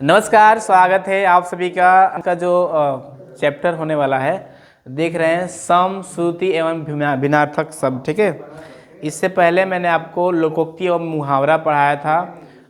नमस्कार, स्वागत है आप सभी का जो चैप्टर होने वाला है देख रहे हैं सम, श्रुति एवं भिन्नार्थक शब्द। ठीक है, इससे पहले मैंने आपको लोकोक्ति एवं मुहावरा पढ़ाया था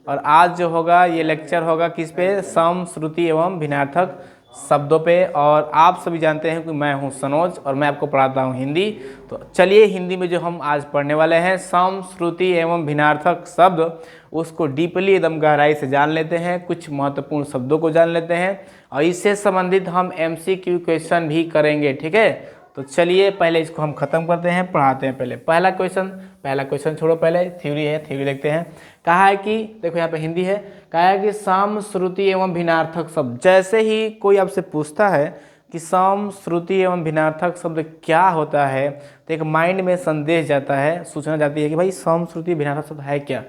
और आज जो होगा ये लेक्चर होगा किस पे, सम, श्रुति एवं भिन्नार्थक शब्दों पे। और आप सभी जानते हैं कि मैं हूं सनोज और मैं आपको पढ़ाता हूं हिंदी। तो चलिए हिंदी में जो हम आज पढ़ने वाले हैं सम, श्रुति एवं भिन्नार्थक शब्द, उसको डीपली एकदम गहराई से जान लेते हैं, कुछ महत्वपूर्ण शब्दों को जान लेते हैं और इससे संबंधित हम एमसीक्यू क्वेश्चन भी करेंगे। ठीक है, तो चलिए पहले इसको हम खत्म करते हैं, पढ़ाते हैं। पहले पहला क्वेश्चन छोड़ो, पहले थ्योरी है, थ्योरी देखते हैं। कहा है कि देखो यहाँ पे हिंदी है, कहा है कि सम, श्रुति एवं भिन्नार्थक शब्द। जैसे ही कोई आपसे पूछता है कि सम, श्रुति एवं भिन्नार्थक शब्द क्या होता है, तो एक माइंड में संदेश जाता है, सूचना जाती है कि भाई सम, श्रुति, भिन्नार्थक शब्द है क्या।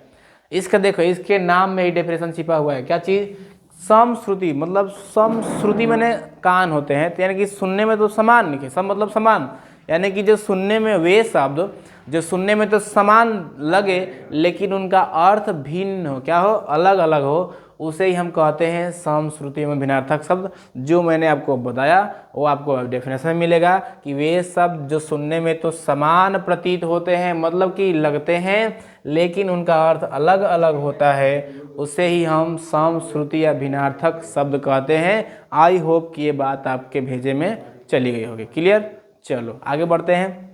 इसका देखो, इसके नाम में ही डेफिनेशन छिपा हुआ है। क्या चीज़? सम, श्रुति मतलब सम, श्रुति मैंने कान होते हैं, तो यानी कि सुनने में तो समान लिखे, सम मतलब समान, यानी कि जो सुनने में वे शब्द जो सुनने में तो समान लगे लेकिन उनका अर्थ भिन्न हो, क्या हो, अलग अलग हो, उसे ही हम कहते हैं सम, श्रुति एवं भिन्नार्थक शब्द। जो मैंने आपको बताया वो आपको डेफिनेशन में मिलेगा कि वे शब्द जो सुनने में तो समान प्रतीत होते हैं, मतलब कि लगते हैं, लेकिन उनका अर्थ अलग अलग होता है, उसे ही हम सम, श्रुति या भिन्नार्थक शब्द कहते हैं। आई होप कि ये बात आपके भेजे में चली गई होगी। क्लियर? चलो आगे बढ़ते हैं।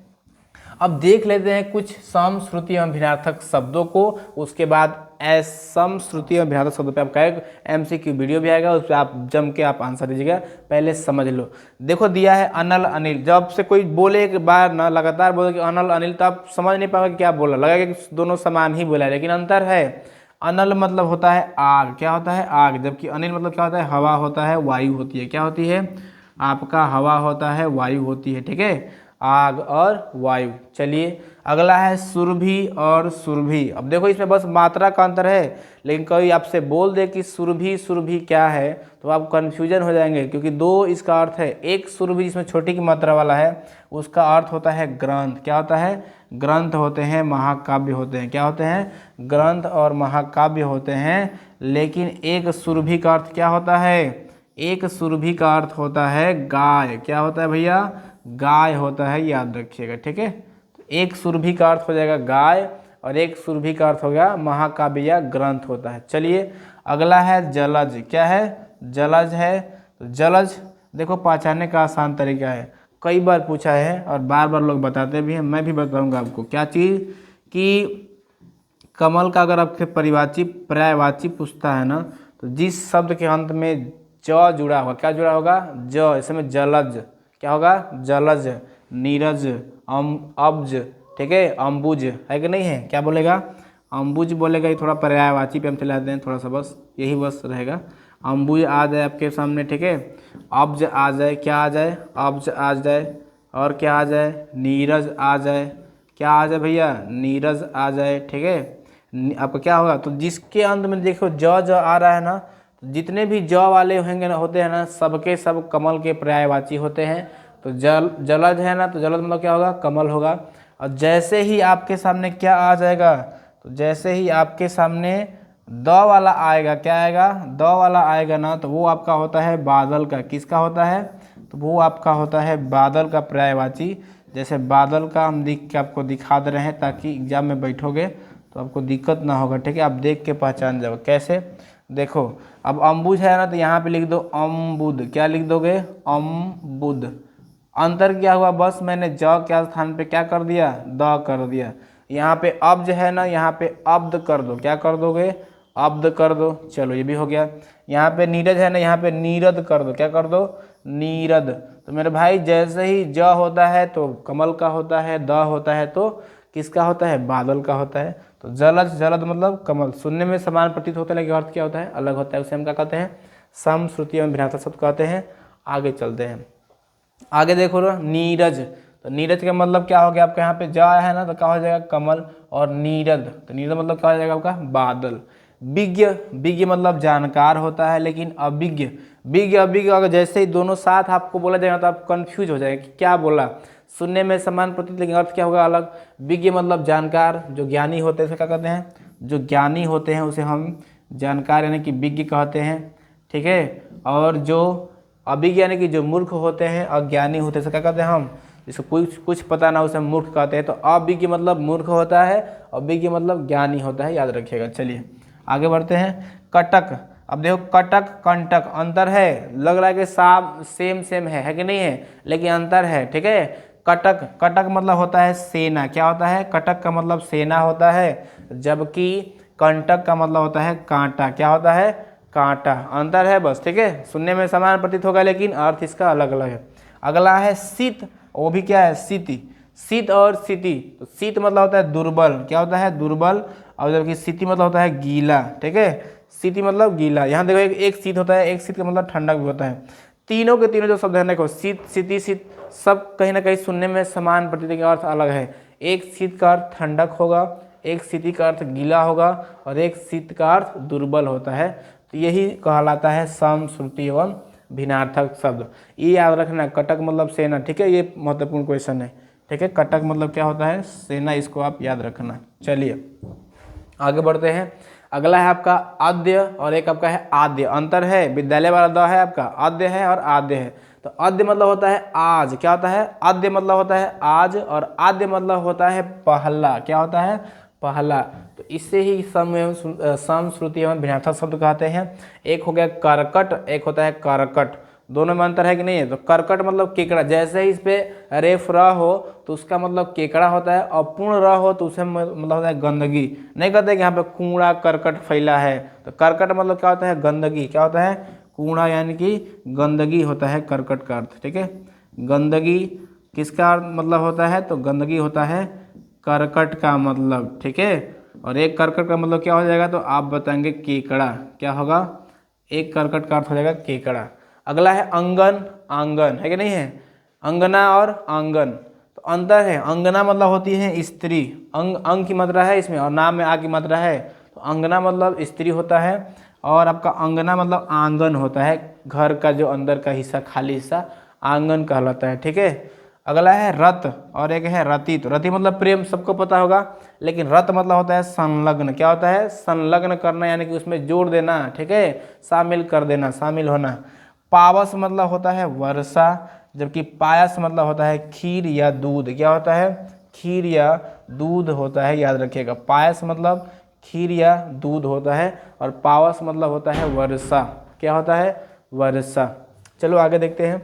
अब देख लेते हैं कुछ सम, श्रुति एवं भिन्नार्थक शब्दों को, उसके बाद सम, श्रुति एवं भिन्नार्थक शब्दों पे आपका एक एमसीक्यू वीडियो भी आएगा, उस पर आप जम के आप आंसर दीजिएगा। पहले समझ लो। देखो दिया है अनल अनिल। जब से कोई बोले एक बार ना लगातार बोले कि अनल अनिल, तो आप समझ नहीं पाओगे क्या बोला, लगेगा कि दोनों समान ही बोला है, लेकिन अंतर है। अनल मतलब होता है आग, क्या होता है, आग, जबकि अनिल मतलब क्या होता है, हवा होता है, वायु होती है। क्या होती है? आपका हवा होता है, वायु होती है। ठीक है, आग और वायु। चलिए अगला है सुरभि और सुरभि। अब देखो इसमें बस मात्रा का अंतर है, लेकिन कोई आपसे बोल दे कि सुरभि, सुरभि क्या है, तो आप कन्फ्यूजन हो जाएंगे, क्योंकि दो इसका अर्थ है। एक सुरभि जिसमें छोटी की मात्रा वाला है, उसका अर्थ होता है ग्रंथ। क्या होता है? ग्रंथ होते हैं, महाकाव्य होते हैं। क्या होते हैं? ग्रंथ और महाकाव्य होते हैं। लेकिन एक सुरभि का अर्थ क्या होता है? एक सुरभि का अर्थ होता है गाय। क्या होता है भैया? गाय होता है, याद रखिएगा। ठीक है, तो एक सुरभि का अर्थ हो जाएगा गाय और एक सुरभि का अर्थ हो गया महाकाव्य या ग्रंथ होता है। चलिए अगला है जलज। क्या है? जलज है। तो जलज देखो पहचानने का आसान तरीका है, कई बार पूछा है और बार बार लोग बताते भी हैं, मैं भी बताऊंगा आपको। क्या चीज़? कि कमल का अगर आपके परिवाची पर्यायवाची पूछता है ना, तो जिस शब्द के अंत में ज जुड़ा होगा, क्या जुड़ा होगा? ज, इसमें जलज। क्या होगा? जलज, नीरज, अब्ज। ठीक है, अम्बुज है कि नहीं है? क्या बोलेगा? अम्बुज बोलेगा। ये थोड़ा पर्यायवाची पे हम चले जाते हैं थोड़ा सा, बस यही बस रहेगा। अम्बुज आ जाए आपके सामने। ठीक है, अब्ज आ जाए। क्या आ जाए? अब्ज आ जाए। और क्या आ जाए? नीरज आ जाए। क्या आ जाए भैया? नीरज आ जाए। ठीक है, आपका क्या होगा? तो जिसके अंत में देखो ज आ रहा है ना, तो जितने भी ज वाले होंगे ना, होते हैं ना, सबके सब कमल के पर्यायवाची होते हैं। तो जलज है ना, तो जलज मतलब क्या होगा? कमल होगा। और जैसे ही आपके सामने क्या आ जाएगा, तो जैसे ही आपके सामने द वाला आएगा, क्या आएगा? द वाला आएगा ना, तो वो आपका होता है बादल का। किसका होता है? तो वो आपका होता है बादल का पर्यायवाची। जैसे बादल का हम लिख के आपको दिखा दे रहे हैं, ताकि एग्जाम में बैठोगे तो आपको दिक्कत ना होगा। ठीक है, आप देख के पहचान जाओ। कैसे? देखो अब अम्बुज है ना, तो यहाँ पे लिख दो अम्बुद। क्या लिख दोगे? अम्बुद। अंतर क्या हुआ? बस मैंने ज के स्थान पे क्या कर दिया? द कर दिया। यहाँ पे अब्ज है ना, यहाँ पे अब्द कर दो। क्या कर दोगे? अब्द कर दो। चलो ये भी हो गया। यहाँ पे नीरज है ना, यहाँ पे नीरद कर दो। क्या कर दो? नीरद। तो मेरे भाई जैसे ही ज होता है तो कमल का होता है, द होता है तो किसका होता है? बादल का होता है। तो जलज, जलद मतलब कमल, सुनने में समान प्रतीत होता है लेकिन अर्थ क्या होता है? अलग होता है। उसे हम क्या कहते हैं? सम, श्रुति एवं भिन्नार्थक शब्द कहते हैं। आगे चलते हैं। आगे देखो ना, नीरज। तो नीरज का मतलब क्या हो गया? आपके यहाँ पे जा है ना, तो क्या हो जाएगा? कमल। और नीरद, तो नीरद मतलब क्या हो जाएगा आपका? बादल। विज्ञ, विज्ञ मतलब जानकार होता है, लेकिन अभिज्ञ, विज्ञ अभिज्ञ अगर जैसे ही दोनों साथ आपको बोला जाएगा तो आप कंफ्यूज हो जाएगा कि क्या बोला। सुनने में समान प्रतीत लेकिन अर्थ क्या होगा? अलग। विज्ञ मतलब जानकार, जो ज्ञानी होते हैं उसे क्या कहते हैं? जो ज्ञानी होते हैं उसे हम जानकार यानी कि विज्ञ कहते हैं। ठीक है। और जो अभिज्ञानी की जो मूर्ख होते हैं, अज्ञानी होते हैं, क्या कहते हैं हम, जिसको कुछ पता ना उसे मूर्ख कहते हैं। तो अभिज्ञ मतलब मूर्ख होता है, अभिज्ञ मतलब ज्ञानी होता है, याद रखिएगा। चलिए आगे बढ़ते हैं। कटक, अब देखो कटक कंटक अंतर है, लग रहा है कि सेम है कि नहीं है, लेकिन अंतर है, ठीक है। कटक, कटक मतलब होता है सेना, क्या होता है, कटक का मतलब सेना होता है, जबकि कंटक का मतलब होता है कांटा, क्या होता है, कांटा। अंतर है बस, ठीक है। सुनने में समान प्रतीत होगा लेकिन अर्थ इसका अलग अलग है। अगला है शीत, वो भी क्या है, स्थिति। शीत और स्थिति, तो शीत मतलब होता है दुर्बल, क्या होता है, दुर्बल, और जबकि स्थिति मतलब होता है गीला, ठीक है। स्थिति मतलब गीला। यहाँ देखो एक शीत होता है, एक शीत का मतलब ठंडक भी होता है। तीनों के तीनों जो शब्द है देखो, शीत, स्थिति, शीत, सब कहीं ना कहीं सुनने में समान प्रतीत का अर्थ अलग है। एक शीत का अर्थ ठंडक होगा, एक स्थिति का अर्थ गीला होगा, और एक शीत का अर्थ दुर्बल होता है। तो यही कहलाता है सम, श्रुति एवं भिन्नार्थक शब्द। ये याद रखना, कटक मतलब सेना, ठीक है, ये महत्वपूर्ण क्वेश्चन है, ठीक है। कटक मतलब क्या होता है, सेना, इसको आप याद रखना। चलिए आगे बढ़ते हैं। अगला है आपका आद्य और एक आपका है आद्य, अंतर है, विद्यालय वाला द है आपका, आद्य है और आद्य है। तो आद्य मतलब होता है आज, क्या होता है, आद्य मतलब होता है आज, और आद्य मतलब होता है पहला, क्या होता है, पहला। तो इससे ही सम, श्रुति एवं भिन्नार्थक शब्द कहते हैं। एक हो गया करकट, एक होता है करकट, दोनों में अंतर है कि नहीं है। तो करकट मतलब केकड़ा, जैसे ही इस पे रेफ र हो तो उसका मतलब केकड़ा होता है, और पूर्ण र हो तो उसे मतलब होता है गंदगी। नहीं कहते कि यहाँ पे कूड़ा करकट फैला है, तो करकट मतलब क्या होता है, गंदगी, क्या होता है, कूड़ा यानी कि गंदगी होता है करकट का अर्थ, ठीक है। गंदगी किसका मतलब होता है, तो गंदगी होता है करकट का मतलब, ठीक है। और एक करकट का मतलब क्या हो जाएगा, तो आप बताएंगे केकड़ा, क्या होगा, एक करकट का अर्थ हो जाएगा केकड़ा। अगला है अंगन, आंगन है कि नहीं है, अंगना और आंगन, तो अंतर है। अंगना मतलब होती है स्त्री, अंग की मात्रा है इसमें और नाम में आ की मात्रा है, तो अंगना मतलब स्त्री होता है, और आपका अंगना मतलब आंगन होता है, घर का जो अंदर का हिस्सा, खाली हिस्सा, आंगन कहलाता है, ठीक है। अगला है रत और एक है रति, तो रति मतलब प्रेम, सबको पता होगा, लेकिन रत मतलब होता है संलग्न, क्या होता है, संलग्न करना, यानी कि उसमें जोड़ देना, ठीक है, शामिल कर देना, शामिल होना। पावस मतलब होता है वर्षा, जबकि पायस मतलब होता है खीर या दूध, क्या होता है, खीर या दूध होता है, याद रखिएगा। पायस मतलब खीर या दूध होता है, और पावस मतलब होता है वर्षा, क्या होता है, वर्षा। चलो आगे देखते हैं।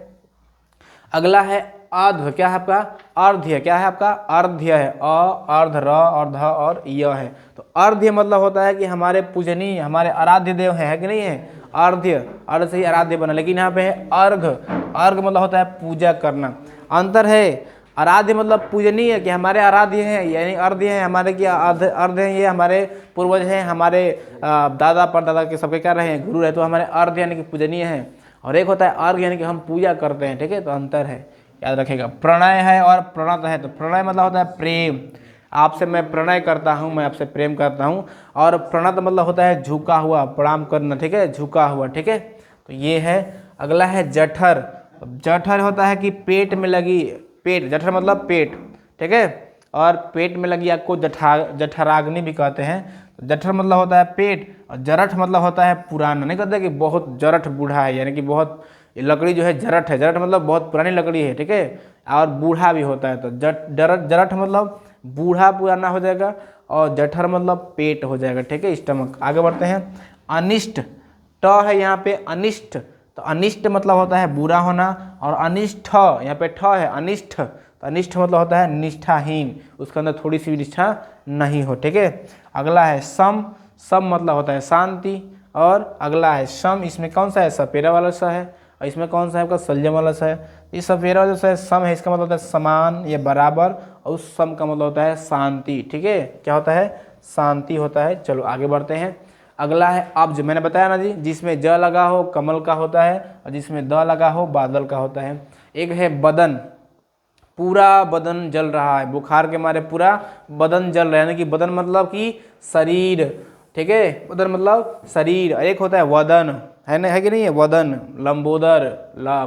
अगला है अर्ध, क्या है आपका, अर्ध्य, क्या है आपका, अर्ध्य है, अर्ध, र और ध और य है। तो अर्ध्य मतलब होता है कि हमारे पूजनीय, हमारे आराध्य देव है कि नहीं है, अर्ध्य, अर्ध से ही आराध्य बना, लेकिन यहाँ पे है अर्घ, अर्घ मतलब होता है पूजा करना। अंतर है, आराध्य मतलब पूजनीय, कि हमारे आराध्य हैं, यानी अर्ध्य हैं हमारे, क्या अर्ध हैं, ये हमारे पूर्वज हैं, हमारे दादा परदादा के सबके क्या रहे हैं, गुरु रहे, तो हमारे अर्ध्य यानी कि पूजनीय हैं। और एक होता है अर्घ यानी कि हम पूजा करते हैं, ठीक है, तो अंतर है, याद रखेगा। प्रणय है और प्रणत है, तो प्रणय मतलब होता है प्रेम, आपसे मैं प्रणय करता हूँ, मैं आपसे प्रेम करता हूँ, और प्रणत मतलब होता है झुका हुआ, प्रणाम करना, ठीक है, झुका हुआ, ठीक है। तो ये है। अगला है जठर, जठर होता है कि पेट में लगी, पेट, जठर मतलब पेट, ठीक है, और पेट में लगी आपको जठराग्नि भी कहते हैं। तो जठर मतलब होता है पेट, और जरठ मतलब होता है पुराना, नहीं कहते कि बहुत जरठ बूढ़ा है, यानी कि बहुत लकड़ी जो है जरठ है, जरठ मतलब बहुत पुरानी लकड़ी है, ठीक है, और बूढ़ा भी होता है। तो जरठ मतलब बूढ़ा पुराना हो जाएगा, और जठर मतलब पेट हो जाएगा, ठीक है, स्टमक। आगे बढ़ते हैं। अनिष्ट, ट है यहाँ पे अनिष्ट, तो अनिष्ट मतलब होता है बुरा होना, और अनिष्ठ यहाँ पे ठ है अनिष्ठ, तो अनिष्ठ मतलब होता है निष्ठाहीन, उसके अंदर थोड़ी सी भी निष्ठा नहीं हो, ठीक है। अगला है सम, सम मतलब होता है शांति, और अगला है सम, इसमें कौन सा है, सपेरा वाला सा है, और इसमें कौन सा है आपका संयम वाला सा है। इस सपेरा वाला सा है सम है, इसका मतलब होता है समान या बराबर, और उस सम का मतलब होता है शांति, ठीक है, क्या होता है, शांति होता है। चलो आगे बढ़ते हैं। अगला है अब्ज, मैंने बताया ना जी, जिसमें ज लगा हो कमल का होता है, और जिसमें द लगा हो बादल का होता है। एक है बदन, पूरा बदन जल रहा है, बुखार के मारे पूरा बदन जल रहा है, यानी कि बदन मतलब कि शरीर, ठीक है, बदन मतलब शरीर। एक होता है वदन, है ना, है कि नहीं है, वदन, लंबोदर,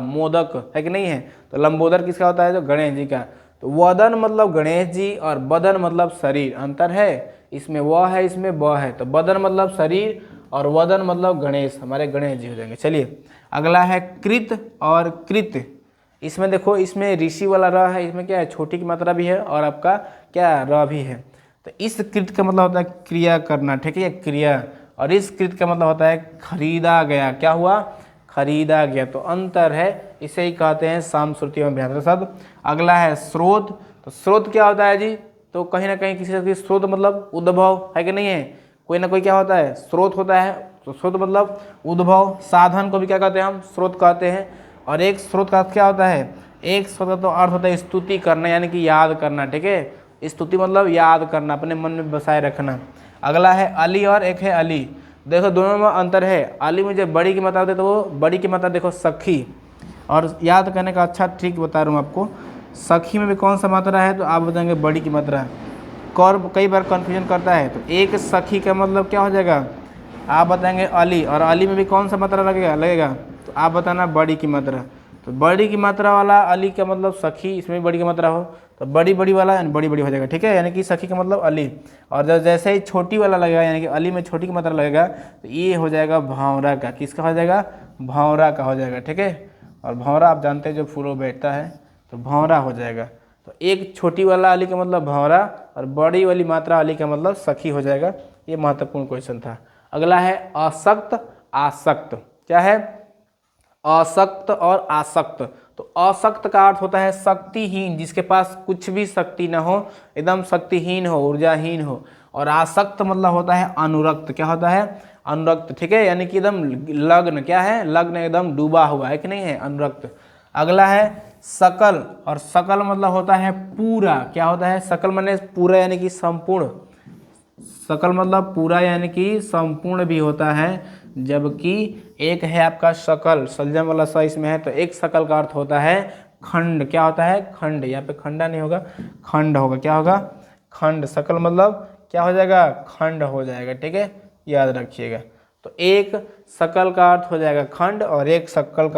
मोदक है कि नहीं है। तो लंबोदर किसका होता है, जो गणेश जी का। तो वदन मतलब गणेश जी, और बदन मतलब शरीर, अंतर है, इसमें व है, इसमें ब है। तो बदन मतलब शरीर, और वदन मतलब गणेश, हमारे गणेश जी हो जाएंगे। चलिए अगला है कृत और कृत। इसमें देखो, इसमें ऋषि वाला र है, इसमें क्या है, छोटी की मात्रा भी है और आपका क्या र भी है। तो इस कृत का मतलब होता है क्रिया करना, ठीक है, क्रिया। और इस कृत का मतलब होता है खरीदा गया, क्या हुआ, खरीदा गया। तो अंतर है, इसे ही कहते हैं साम श्रुति एवं भ्रांत शब्द। अगला है स्रोत। तो स्रोत क्या होता है जी, तो कहीं ना कहीं किसी चीज़ की स्रोत मतलब उद्भव है कि नहीं है, कोई ना कोई क्या होता है, स्रोत होता है। तो स्रोत मतलब उद्भव, साधन को भी क्या कहते हैं हम, स्रोत कहते हैं। और एक स्रोत का क्या होता है, एक स्रोत का तो अर्थ होता है स्तुति करना, यानी कि याद करना, ठीक है। स्तुति मतलब याद करना, अपने मन में बसाए रखना। अगला है अली और एक है अली। देखो दोनों में अंतर है। अली में जब बड़ी की मात्रा होती है तो वो बड़ी की मात्रा देखो सखी, और याद करने का अच्छा ट्रिक बता रहा हूँ आपको। सखी में भी कौन सा मात्रा है, तो आप बताएंगे बड़ी की मात्रा। कई बार कन्फ्यूजन करता है, तो एक सखी का मतलब क्या हो जाएगा, आप बताएंगे अली, और अली में भी कौन सा मात्रा लगेगा, तो आप बताना बड़ी की मात्रा। तो बड़ी की मात्रा वाला अली का मतलब सखी, इसमें भी बड़ी की मात्रा हो तो बड़ी बड़ी वाला बड़ी बड़ी हो जाएगा, ठीक है, यानी कि सखी का मतलब अली। और जब जैसे ही छोटी वाला लगेगा, यानी कि अली में छोटी की मात्रा लगेगा, तो ये हो जाएगा भंवरा का, किसका हो जाएगा, भंवरा का हो जाएगा, ठीक है। और भंवरा आप जानते हैं जो फूलों बैठता है, तो भंवरा हो जाएगा। तो एक छोटी वाला अली का मतलब भंवरा, और बड़ी वाली मात्रा अली का मतलब सखी हो जाएगा। ये महत्वपूर्ण क्वेश्चन था। अगला है असक्त आसक्त। क्या है, असक्त और आसक्त। तो असक्त का अर्थ होता है शक्तिहीन, जिसके पास कुछ भी शक्ति ना हो, एकदम शक्तिहीन हो, ऊर्जाहीन हो। और आसक्त मतलब होता है अनुरक्त, क्या होता है, अनुरक्त, ठीक है, यानी कि एकदम लग्न, क्या है, लग्न, एकदम डूबा हुआ है कि नहीं है, अनुरक्त। अगला है सकल, और सकल मतलब होता है पूरा, क्या होता है, सकल माने पूरा यानी कि संपूर्ण। सकल मतलब पूरा यानी कि संपूर्ण भी होता है। जबकि एक है आपका सकल, सलजम वाला सा इसमें है, तो एक सकल का अर्थ होता है खंड, क्या होता है, खंड। यहाँ पे खंडा नहीं होगा, खंड होगा, क्या होगा, खंड। सकल मतलब क्या हो जाएगा, खंड हो जाएगा, ठीक है, याद रखिएगा। तो एक सकल का अर्थ हो जाएगा खंड, और एक सकल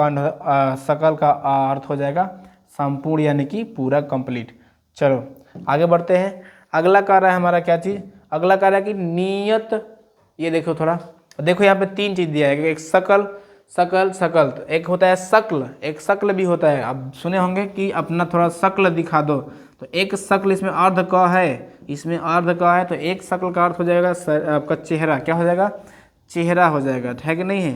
का अर्थ हो जाएगा संपूर्ण, यानी कि पूरा, कंप्लीट। चलो आगे बढ़ते हैं। अगला कार्य है हमारा क्या चीज़, अगला कार्य है कि नियत। ये देखो थोड़ा, देखो यहाँ पे तीन चीज़ दिया है, एक सकल, सकल, सकल। तो एक होता है शक्ल, एक शक्ल भी होता है। अब सुने होंगे कि अपना थोड़ा शक्ल दिखा दो, तो एक शक्ल इसमें अर्ध क है, इसमें अर्ध क है, तो एक शक्ल का अर्थ हो जाएगा आपका चेहरा, क्या हो जाएगा, चेहरा हो जाएगा, है कि नहीं है।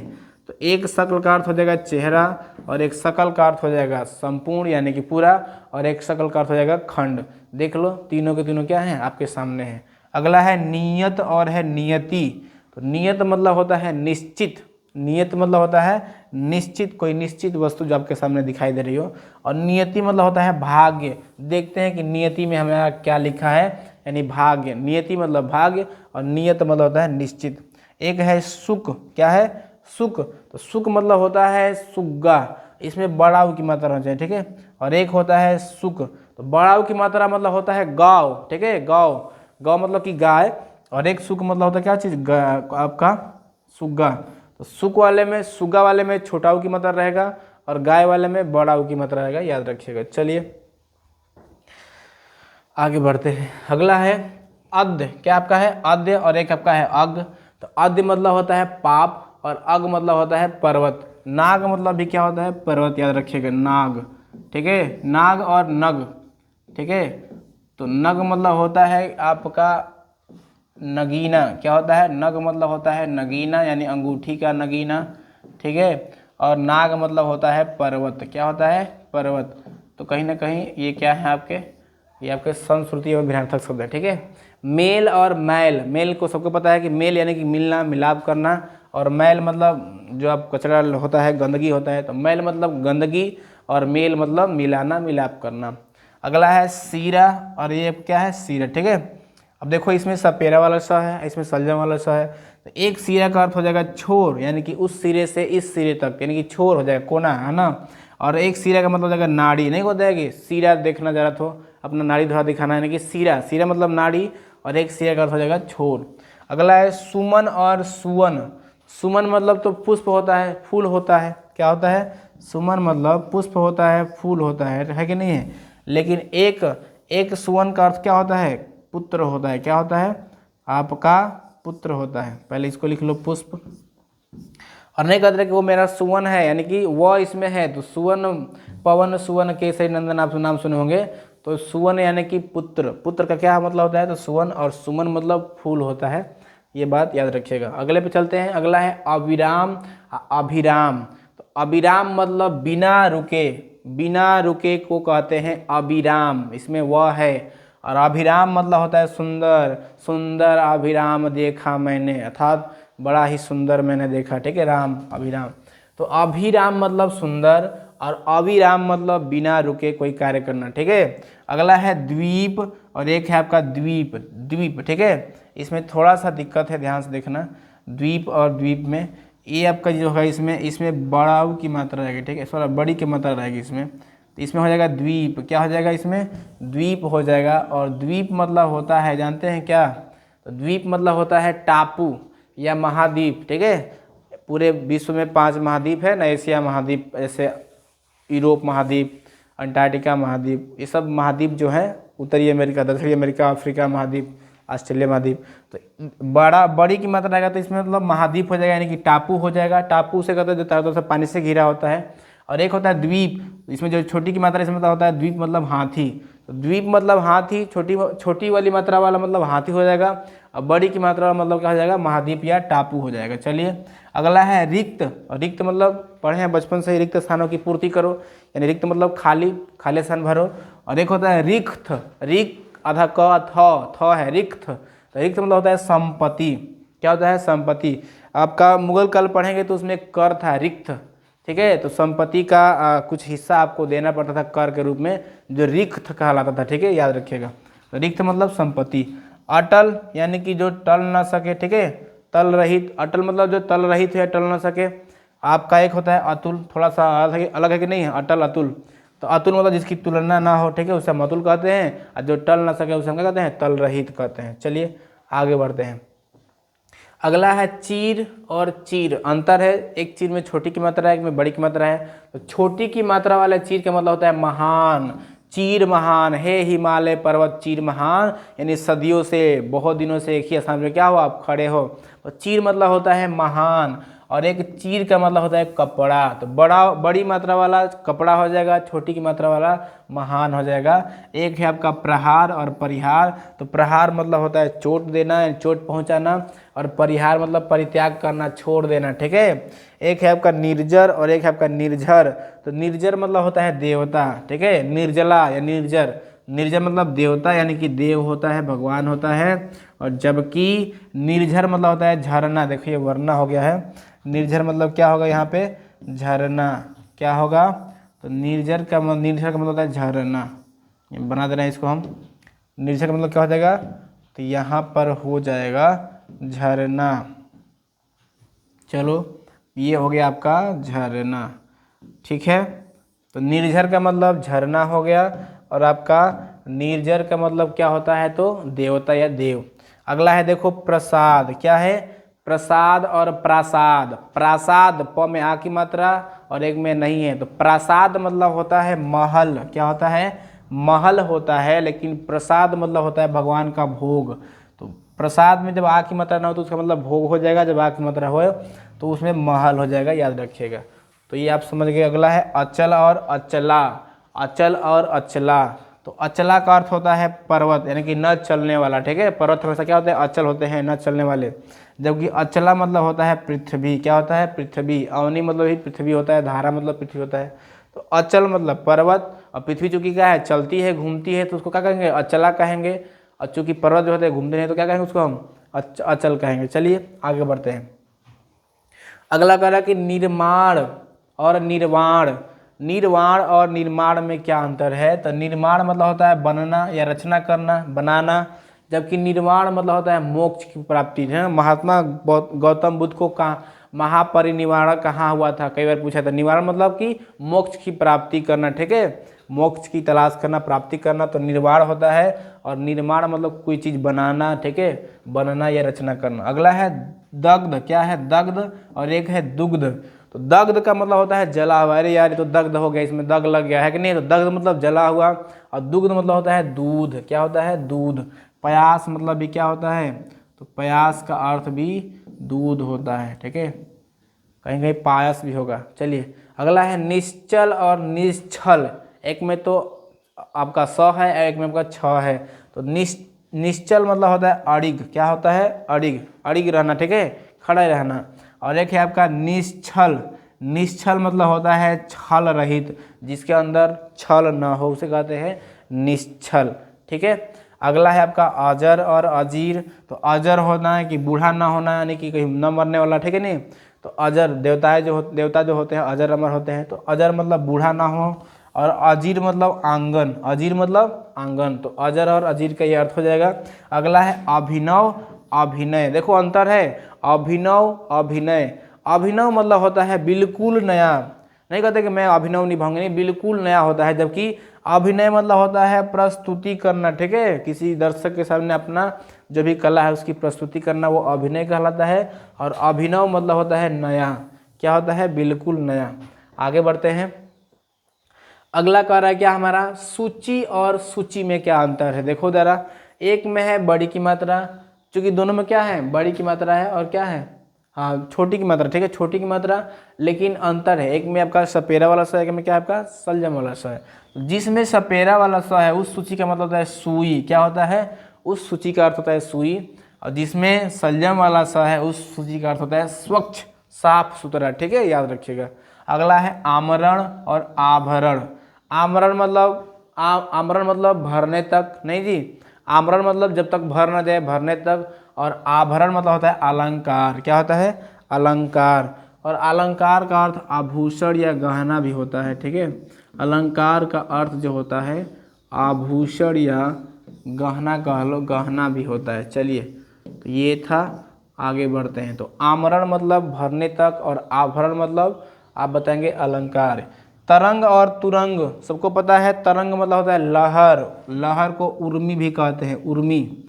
तो एक शक्ल का अर्थ हो जाएगा चेहरा, और एक शकल का अर्थ हो जाएगा संपूर्ण यानी कि पूरा, और एक शकल का अर्थ हो जाएगा खंड। देख लो तीनों के तीनों क्या हैं, आपके सामने हैं। अगला है नियत और है नियति। तो नियत मतलब होता है निश्चित, नियत मतलब होता है निश्चित, कोई निश्चित वस्तु जो आपके सामने दिखाई दे रही हो। और नियति मतलब होता है भाग्य। देखते हैं कि नियति में हमारा क्या लिखा है, यानी भाग्य। नियति मतलब भाग्य, और नियत मतलब होता है निश्चित। एक है सुख, क्या है, सुख। तो सुख मतलब होता है सुग्गा, इसमें बड़ा उ की मात्रा होनी चाहिए, ठीक है। और एक होता है सुख, तो बड़ा उ की मात्रा मतलब होता है गाव, ठीक है, गाव, गाव मतलब कि गाय। और एक सुख मतलब होता है क्या चीज़, आपका सुग्गा। तो सुख वाले में, सुग्गा वाले में छोटा उ की मात्रा रहेगा, और गाय वाले में बड़ा उ की मात्रा रहेगा, याद रखिएगा। चलिए आगे बढ़ते हैं। अगला है अद्य। क्या आपका है, अद्य, और एक आपका है अग। तो अद्य मतलब होता है पाप, और अग मतलब होता है पर्वत। नाग मतलब भी क्या होता है, पर्वत, याद रखिएगा, नाग, ठीक है, नाग और नग, ठीक है। तो नग मतलब होता है आपका नगीना, क्या होता है, नग मतलब होता है नगीना, यानी अंगूठी का नगीना, ठीक है। और नाग मतलब होता है पर्वत, क्या होता है, पर्वत। तो कहीं ना कहीं ये क्या है आपके, ये आपके संस्कृति एवं भिन्नार्थक शब्द है, ठीक है। मेल और मैल, मेल को सबको पता है कि मेल यानी कि मिलना, मिलाप करना, और मैल मतलब जो आप कचरा होता है, गंदगी होता है। तो मैल मतलब गंदगी, और मेल मतलब मिलाना, मिलाप करना। अगला है सीरा, और ये क्या है, सीरा, ठीक है। अब देखो इसमें सपेरा वाला सा है, इसमें सलजम वाला सा है। तो एक सिरा का अर्थ हो जाएगा छोर, यानी कि उस सिरे से इस सिरे तक, यानी कि छोर हो जाएगा, कोना, है ना। और एक सिरा का मतलब हो जाएगा नाड़ी, नहीं हो जाएगी, सिरा देखना जरा तो अपना नाड़ी थोड़ा दिखाना, यानी कि सिरा, सिरा मतलब नाड़ी, और एक सिरा का अर्थ हो जाएगा छोर। अगला है सुमन और सुवन। सुमन मतलब तो पुष्प होता है, फूल होता है, क्या होता है, सुमन मतलब पुष्प होता है, फूल होता है कि नहीं है। लेकिन एक सुवन का अर्थ क्या होता है, पुत्र होता है, क्या होता है आपका पुत्र होता है। पहले इसको लिख लो पुष्प। और नहीं कहते कि वो मेरा सुवन है, यानी कि वह इसमें है, तो सुवन, पवन सुवन केसरी नंदन आप नाम सुने होंगे। तो सुवन यानी कि पुत्र, पुत्र का क्या मतलब होता है, तो सुवन, और सुमन मतलब फूल होता है, ये बात याद रखिएगा। अगले पे चलते हैं। अगला है अविराम, अभिराम। तो अविराम मतलब बिना रुके, बिना रुके को कहते हैं अविराम, इसमें वह है। और अभिराम मतलब होता है सुंदर, सुंदर अभिराम देखा मैंने, अर्थात बड़ा ही सुंदर मैंने देखा, ठीक है, राम अभिराम। तो अभिराम मतलब सुंदर, और अविराम मतलब बिना रुके कोई कार्य करना, ठीक है। अगला है द्वीप, और एक है आपका द्वीप, द्वीप, ठीक है। इसमें थोड़ा सा दिक्कत है, ध्यान से देखना। द्वीप और द्वीप में ये आपका जो है, इसमें बड़ा की मात्रा रहेगी, ठीक है, सॉरी बड़ी की मात्रा रहेगी इसमें। तो इसमें हो जाएगा द्वीप, क्या हो जाएगा इसमें, द्वीप हो जाएगा। और द्वीप मतलब होता है, जानते हैं क्या, तो द्वीप मतलब होता है टापू या महाद्वीप, ठीक है। पूरे विश्व में 5 महाद्वीप है ना, एशिया महाद्वीप, जैसे यूरोप महाद्वीप, अंटार्कटिका महाद्वीप, ये सब महाद्वीप जो है, उत्तरी अमेरिका, दक्षिणी अमेरिका, अफ्रीका महाद्वीप, ऑस्ट्रेलिया महाद्वीप। तो बड़ी की मात्रा रहेगा तो इसमें मतलब महाद्वीप हो जाएगा, यानी कि टापू हो जाएगा। टापू से कहते हैं जो चारों तरफ से पानी से घिरा होता है। और एक होता है द्वीप, इसमें जो छोटी की मात्रा इसमें होता है द्वीप मतलब हाथी। तो द्वीप मतलब हाथी, छोटी वाली मात्रा वाला मतलब हाथी हो जाएगा, और बड़ी की मात्रा वाला मतलब क्या हो जाएगा, महाद्वीप या टापू हो जाएगा। चलिए अगला है रिक्त। और रिक्त मतलब पढ़े हैं बचपन से ही, रिक्त स्थानों की पूर्ति करो, यानी रिक्त मतलब खाली, खाली स्थान भरो। और एक होता है रिक्त, रिक आधा क थ है रिक्त। तो रिक्त मतलब होता है संपत्ति, क्या होता है, संपत्ति। आपका मुगल काल पढ़ेंगे तो उसमें कर था रिक्त, ठीक है। तो संपत्ति का कुछ हिस्सा आपको देना पड़ता था कर के रूप में, जो रिक्त कहलाता था, ठीक है, याद रखिएगा। तो रिक्त मतलब संपत्ति। अटल यानी कि जो टल ना सके, ठीक है, तल रहित, अटल मतलब जो तल रहित है, टल ना सके। आपका एक होता है अतुल, थोड़ा सा अलग है कि नहीं है, अटल अतुल। तो अतुल मतलब जिसकी तुलना ना हो, ठीक है, उसे हम अतुल कहते हैं। और जो टल ना सके उसे हम क्या कहते हैं, तल रहित कहते हैं। चलिए आगे बढ़ते हैं। अगला है चीर और चीर, अंतर है, एक चीर में छोटी की मात्रा है, एक में बड़ी की मात्रा है। तो छोटी की मात्रा वाला चीर का मतलब होता है महान, चीर महान, हे हिमालय पर्वत चीर महान, यानी सदियों से, बहुत दिनों से एक ही स्थान में क्या हो, आप खड़े हो। तो चीर मतलब होता है महान, और एक चीर का मतलब होता है कपड़ा। तो बड़ी मात्रा वाला कपड़ा हो जाएगा, छोटी की मात्रा वाला महान हो जाएगा। एक है आपका प्रहार और परिहार। तो प्रहार मतलब होता है चोट देना, चोट पहुंचाना, और परिहार मतलब परित्याग करना, छोड़ देना, ठीक है। एक है आपका निर्जर और एक है आपका निर्झर। तो निर्जर मतलब होता है देवता, ठीक है, निर्जला या निर्जर, निर्जर मतलब देवता यानी कि देव होता है, भगवान होता है। और जबकि निर्झर मतलब होता है झरना, देखिए वरना हो गया है, निर्झर मतलब क्या होगा यहाँ पे, झरना, क्या होगा, तो निर्झर का मतलब होता है झरना, बना दे रहे हैं इसको हम। निर्झर का मतलब क्या हो जाएगा, तो यहाँ पर हो जाएगा झरना। चलो ये हो गया आपका झरना, ठीक है। तो निर्झर का मतलब झरना हो गया, और आपका निर्जर का मतलब क्या होता है, तो देवता या देव। अगला है देखो प्रसाद, क्या है, प्रसाद और प्रासाद। प्रासाद प में आ की मात्रा और एक में नहीं है। तो प्रासाद मतलब होता है महल, क्या होता है, महल होता है। लेकिन प्रसाद मतलब होता है भगवान का भोग। तो प्रसाद में जब आ की मात्रा ना हो तो उसका मतलब भोग हो जाएगा, जब आ की मात्रा हो तो उसमें महल हो जाएगा, याद रखिएगा। तो ये आप समझ गए। अगला है अचल और अचला, अचल और अचला। तो अचला का अर्थ होता है पर्वत, यानी कि न चलने वाला, ठीक है। पर्वत हमेशा क्या होते हैं, अचल होते हैं, न चलने वाले। जबकि अचला मतलब होता है पृथ्वी, क्या होता है, पृथ्वी। अवनी मतलब ही पृथ्वी होता है, धारा मतलब पृथ्वी होता है। तो अचल मतलब पर्वत, और पृथ्वी चूंकि क्या है, चलती है, घूमती है, तो उसको क्या कहेंगे, अचला कहेंगे। और चूंकि पर्वत जो होते हैं घूमते हैं, तो क्या कहेंगे उसको हम, अचल कहेंगे। चलिए आगे बढ़ते हैं। अगला कह रहा है कि निर्माण और निर्वाण। निर्वाण और निर्माण में क्या अंतर है, तो निर्माण मतलब होता है बनना या रचना करना, बनाना। जबकि निर्वाण मतलब होता है मोक्ष की प्राप्ति, है। महात्मा गौतम बुद्ध को कहाँ महापरिनिर्वाण कहाँ हुआ था, कई बार पूछा था। निवारण मतलब कि मोक्ष की प्राप्ति करना, ठीक है, मोक्ष की तलाश करना, प्राप्ति करना, तो निर्वाण होता है। और निर्माण मतलब कोई चीज़ बनाना, ठीक है, बनना या रचना करना। अगला है दग्ध, क्या है, दग्ध, और एक है दुग्ध। तो दग्ध का मतलब होता है जला हुआ, अरे यार ये तो दग्ध हो गया, इसमें दग लग गया है कि नहीं। तो दग्ध मतलब जला हुआ, और दुग्ध मतलब होता है दूध, क्या होता है, दूध। प्यास मतलब भी क्या होता है, तो प्यास का अर्थ भी दूध होता है, ठीक है, कहीं कहीं पायस भी होगा। चलिए अगला है निश्चल और निश्छल। एक में तो आपका स है, एक में आपका छ है। तो निश्चल मतलब होता है अड़िग, क्या होता है, अड़िग, अड़िग रहना, ठीक है, खड़े रहना। और एक है आपका निश्छल, निश्छल मतलब होता है छल रहित, जिसके अंदर छल न हो उसे कहते हैं निश्छल, ठीक है। अगला है आपका अजर और अजीर। तो अजर होना है कि बूढ़ा ना होना, यानी कि कहीं न मरने वाला, ठीक है नहीं। तो अजर देवता जो होते हैं अजर अमर होते हैं। तो अजर मतलब बूढ़ा ना हो, और अजीर मतलब आंगन, अजीर मतलब आंगन। तो अजर और अजीर का ये अर्थ हो जाएगा। अगला है अभिनव अभिनय। देखो अंतर है, अभिनव अभिनय। अभिनव मतलब होता है बिल्कुल नया, नहीं कहते कि मैं अभिनव निभाऊंगा, नहीं, बिल्कुल नया होता है। जबकि अभिनय मतलब होता है प्रस्तुति करना, ठीक है, किसी दर्शक के सामने अपना जो भी कला है उसकी प्रस्तुति करना, वो अभिनय कहलाता है। और अभिनव मतलब होता है नया, क्या होता है, बिल्कुल नया। आगे बढ़ते हैं। अगला कह रहा है क्या हमारा, सूची और सूची में क्या अंतर है। देखो जरा, एक में है बड़ी की मात्रा, क्योंकि दोनों में क्या है, बड़ी की मात्रा है और क्या है, हाँ, छोटी की मात्रा, ठीक है, छोटी की मात्रा, लेकिन अंतर है। एक में आपका सपेरा वाला स है, एक में क्या है आपका सलजम वाला स है। जिसमें सपेरा वाला स है उस सूची का मतलब होता है सुई, क्या होता है, उस सूची का अर्थ होता है सुई। और जिसमें सलजम वाला स है उस सूची का अर्थ होता है स्वच्छ, साफ सुथरा, ठीक है, याद रखिएगा। अगला है आमरण और आभरण। आमरण मतलब आमरण मतलब भरने तक, नहीं जी, आमरण मतलब जब तक भर ना जाए, भरने तक। और आभरण मतलब होता है अलंकार, क्या होता है, अलंकार। और अलंकार का अर्थ आभूषण या गहना भी होता है, ठीक है। अलंकार का अर्थ जो होता है आभूषण या गहना कह लो, गहना भी होता है। चलिए तो ये था, आगे बढ़ते हैं। तो आमरण मतलब भरने तक, और आभरण मतलब आप बताएंगे अलंकार। तरंग और तुरंग सबको पता है। तरंग मतलब होता है लहर, लहर को उर्मी भी कहते हैं, उर्मी,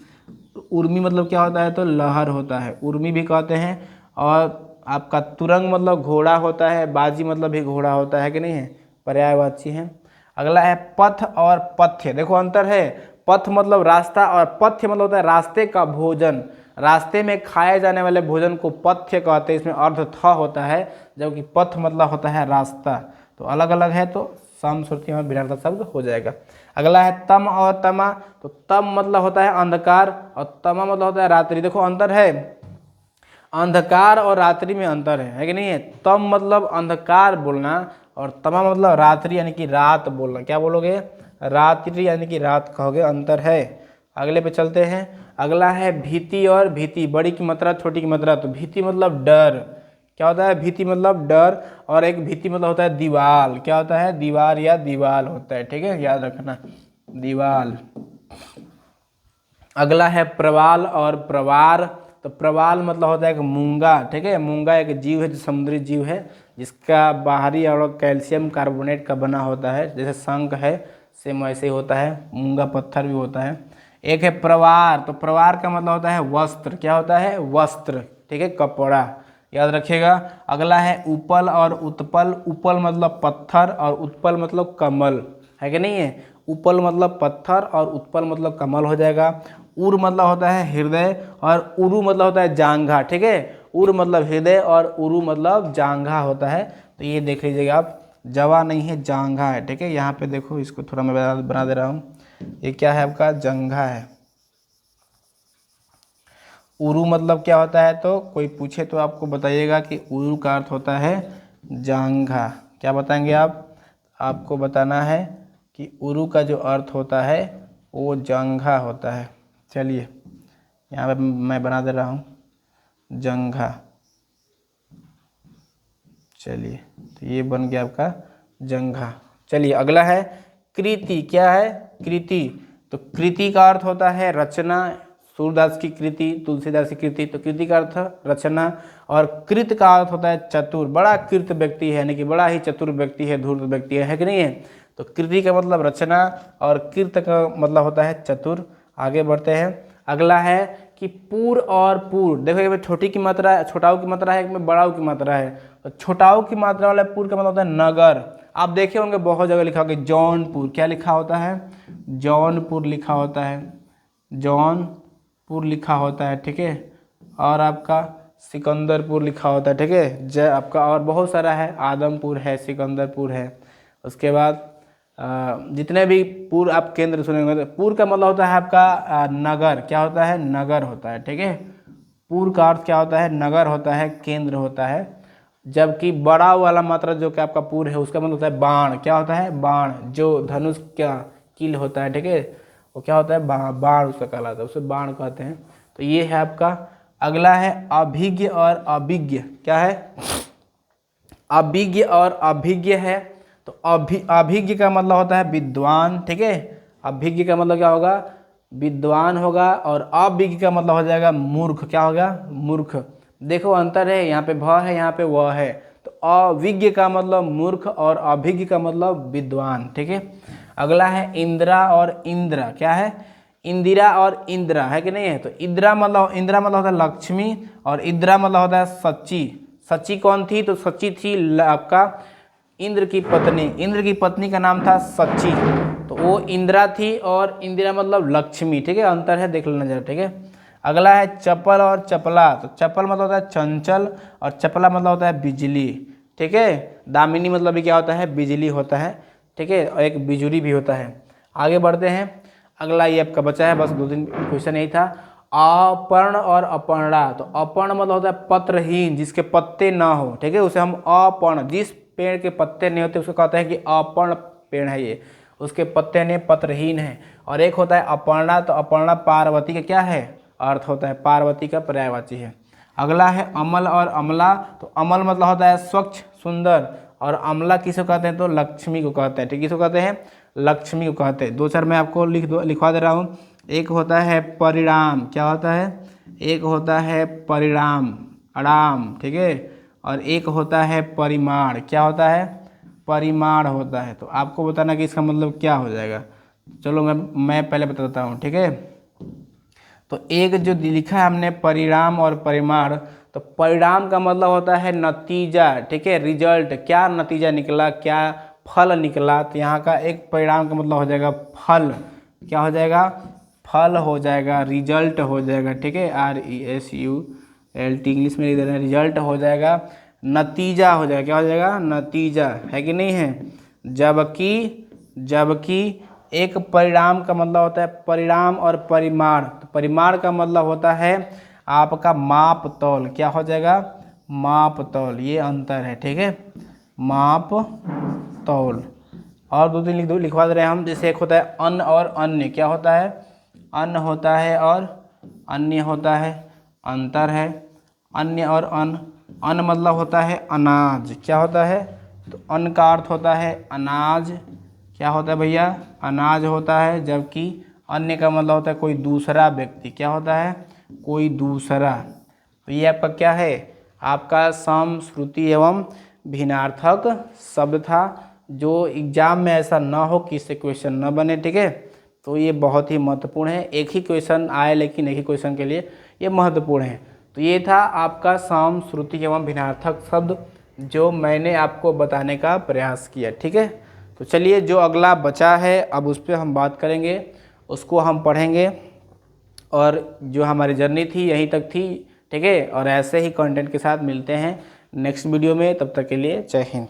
उर्मी मतलब क्या होता है, तो लहर होता है, उर्मी भी कहते हैं। और आपका तुरंग मतलब घोड़ा होता है, बाजी मतलब भी घोड़ा होता है कि नहीं है, पर्यायवाची है। अगला है पथ और पथ्य। देखो अंतर है, पथ मतलब रास्ता, और पथ्य मतलब होता है रास्ते का भोजन, रास्ते में खाए जाने वाले भोजन को पथ्य कहते हैं, इसमें अर्ध थ होता है, जबकि पथ मतलब होता है रास्ता। तो अलग अलग है, तो सम श्रुति और भिन्नता शब्द हो जाएगा। अगला है तम और तमा। तो तम मतलब होता है अंधकार, और तमा मतलब होता है रात्रि। देखो अंतर है, अंधकार और रात्रि में अंतर है कि नहीं है। तम मतलब अंधकार बोलना, और तमा मतलब रात्रि यानी कि रात बोलना। क्या बोलोगे, रात्रि यानी कि रात कहोगे, अंतर है। अगले पे चलते हैं। अगला है भीति और भीति, बड़ी की मात्रा छोटी की मात्रा। तो भीति मतलब डर, क्या होता है, भीति मतलब डर। और एक भीति मतलब होता है दीवाल, क्या होता है, दीवार या दीवाल होता है, ठीक है, याद रखना, दीवाल। अगला है प्रवाल और प्रवार। तो प्रवाल मतलब होता है एक मूंगा, ठीक है, मूंगा एक जीव है जो समुद्री जीव है, जिसका बाहरी और कैल्शियम कार्बोनेट का बना होता है, जैसे शंख है सेम वैसे ही होता है, मूंगा पत्थर भी होता है। एक है प्रवार। तो प्रवार का मतलब होता है वस्त्र, क्या होता है, वस्त्र, ठीक है, कपड़ा, याद रखिएगा। अगला है उपल और उत्पल। उपल मतलब पत्थर और उत्पल मतलब कमल, है कि नहीं है। उपल मतलब पत्थर और उत्पल मतलब कमल हो जाएगा। उर मतलब होता है हृदय, और उरु मतलब होता है जांघा, ठीक है, उर मतलब हृदय और उरु मतलब जांघा होता है। तो ये देख लीजिएगा आप, जवा नहीं है, जांघा है, ठीक है। यहाँ पे देखो, इसको थोड़ा मैं बना दे रहा हूँ, ये क्या है आपका, जंघा है। उरु मतलब क्या होता है, तो कोई पूछे तो आपको बताइएगा कि उरु का अर्थ होता है जांघा। क्या बताएंगे आप, आपको बताना है कि उरु का जो अर्थ होता है वो जांघा होता है। चलिए यहाँ पे मैं बना दे रहा हूँ, जंघा। चलिए तो ये बन गया आपका जंघा। चलिए अगला है कृति। क्या है, कृति। तो कृति का अर्थ होता है रचना, सूरदास की कृति, तुलसीदास की कृति। तो कृति का अर्थ रचना, और कृत का अर्थ होता है चतुर, बड़ा कृत व्यक्ति है, यानी कि बड़ा ही चतुर व्यक्ति है, धूर्त व्यक्ति है कि नहीं है। तो कृति का मतलब रचना, और कृत का मतलब होता है चतुर। आगे बढ़ते हैं। अगला है कि पूर और पूर। देखो एक में छोटी की मात्रा, छोटाऊ की मात्रा है, एक में बड़ाऊ की मात्रा है। तो छोटाऊ की मात्रा वाला पूर का मतलब होता है नगर। आप देखे होंगे बहुत जगह लिखा होगा जौनपुर, क्या लिखा होता है, जौनपुर लिखा होता है, जौनपुर, पुर लिखा होता है, ठीक है, और आपका सिकंदरपुर लिखा होता है, ठीक है, जय आपका, और बहुत सारा है, आदमपुर है, सिकंदरपुर है। उसके बाद जितने भी पुर आप केंद्र सुनेंगे, तो पुर का मतलब होता है आपका नगर, क्या होता है, नगर होता है, ठीक है। पुर का अर्थ क्या होता है, नगर होता है, केंद्र होता है। जबकि बड़ा वाला मात्रा जो कि आपका पुर है, उसका मतलब होता है बाण, क्या होता है, बाण, जो धनुष का किल होता है, ठीक है, वो क्या होता है, बाण उसका कहलाता है, उसे बाण कहते हैं। तो ये है आपका। अगला है अभिज्ञ और अभिज्ञ, क्या है, अभिज्ञ और अभिज्ञ है। तो अभिज्ञ का मतलब होता है विद्वान, ठीक है, अभिज्ञ का मतलब क्या होगा, विद्वान होगा, और अभिज्ञ का मतलब हो जाएगा मूर्ख, क्या होगा, मूर्ख। देखो अंतर है, यहाँ पे भ है, यहाँ पे व है। तो अविज्ञ का मतलब मूर्ख और अभिज्ञ का मतलब विद्वान, ठीक है। अगला है इंदिरा और इंद्र, क्या है, इंदिरा और इंद्रा, है कि नहीं है। तो इंदिरा मतलब होता है लक्ष्मी, और इंदिरा मतलब होता है सच्ची। सच्ची कौन थी, तो सच्ची थी आपका इंद्र की पत्नी, इंद्र की पत्नी का नाम था सच्ची, तो वो इंदिरा थी, और इंदिरा मतलब लक्ष्मी, ठीक है, अंतर है, देख लेना जरा, ठीक है। अगला है चपल और चपला। तो चपल मतलब होता है चंचल, और चपला मतलब होता है बिजली, ठीक है। दामिनी मतलब भी क्या होता है, बिजली होता है, ठीक है, और एक बिजुली भी होता है। आगे बढ़ते हैं। अगला ये आपका बचा है, बस 2-3 क्वेश्चन यही था। अपर्ण और अपर्णा। तो अपर्ण मतलब होता है पत्रहीन, जिसके पत्ते ना हो, ठीक है, उसे हम अपर्ण, जिस पेड़ के पत्ते नहीं होते उसको कहते हैं कि अपर्ण पेड़ है ये, उसके पत्ते नहीं, पत्रहीन है। और एक होता है अपर्णा। तो अपर्णा पार्वती का क्या है, अर्थ होता है, पार्वती का पर्यायवाची है। अगला है अमल और अमला। तो अमल मतलब होता है स्वच्छ, सुंदर, और अमला किसको कहते हैं, तो लक्ष्मी को कहते हैं, ठीक, किसको कहते हैं, लक्ष्मी को कहते हैं। 2-4 मैं आपको लिखवा दे रहा हूँ। एक होता है परिणाम, क्या होता है, एक होता है परिणाम, आराम, ठीक है, और एक होता है परिमाण, क्या होता है, परिमाण होता है। तो आपको बताना कि इसका मतलब क्या हो जाएगा। चलो मैं पहले बताता हूँ, ठीक है। तो एक जो लिखा है हमने परिणाम और परिमाण, तो परिणाम का मतलब होता है नतीजा, ठीक है, रिजल्ट, क्या नतीजा निकला, क्या फल निकला। तो यहाँ का एक परिणाम का मतलब हो जाएगा फल, क्या हो जाएगा, फल हो जाएगा, रिजल्ट हो जाएगा, ठीक है, RESULT इंग्लिश में लिख दे रहे हैं, रिजल्ट हो जाएगा, नतीजा हो जाएगा, क्या हो जाएगा, नतीजा, है कि नहीं है। जबकि एक परिणाम का मतलब होता है परिणाम और परिमाण। तो परिमाण का मतलब होता है आपका माप तौल, क्या हो जाएगा, माप तौल, ये अंतर है, ठीक है, माप तौल। और 2-3 लिखवा दे रहे हैं हम। जैसे एक होता है अन्न और अन्य, क्या होता है, अन्न होता है और अन्य होता है, अंतर है, अन्य और अन्न। अन्न मतलब होता है अनाज, क्या होता है, तो अन्न का अर्थ होता है अनाज, क्या होता है भैया, अनाज होता है। जबकि अन्य का मतलब होता है कोई दूसरा व्यक्ति, क्या होता है, कोई दूसरा। तो ये आपका क्या है, आपका सम, श्रुति एवं भिन्नार्थक शब्द था। जो एग्जाम में ऐसा ना हो कि इससे क्वेश्चन न बने, ठीक है, तो ये बहुत ही महत्वपूर्ण है। एक ही क्वेश्चन आए, लेकिन एक ही क्वेश्चन के लिए ये महत्वपूर्ण है। तो ये था आपका सम, श्रुति एवं भिन्नार्थक शब्द, जो मैंने आपको बताने का प्रयास किया, ठीक है। तो चलिए, जो अगला बचा है अब उस पर हम बात करेंगे, उसको हम पढ़ेंगे। और जो हमारी जर्नी थी यहीं तक थी, ठीक है, और ऐसे ही कंटेंट के साथ मिलते हैं नेक्स्ट वीडियो में। तब तक के लिए जय हिंद।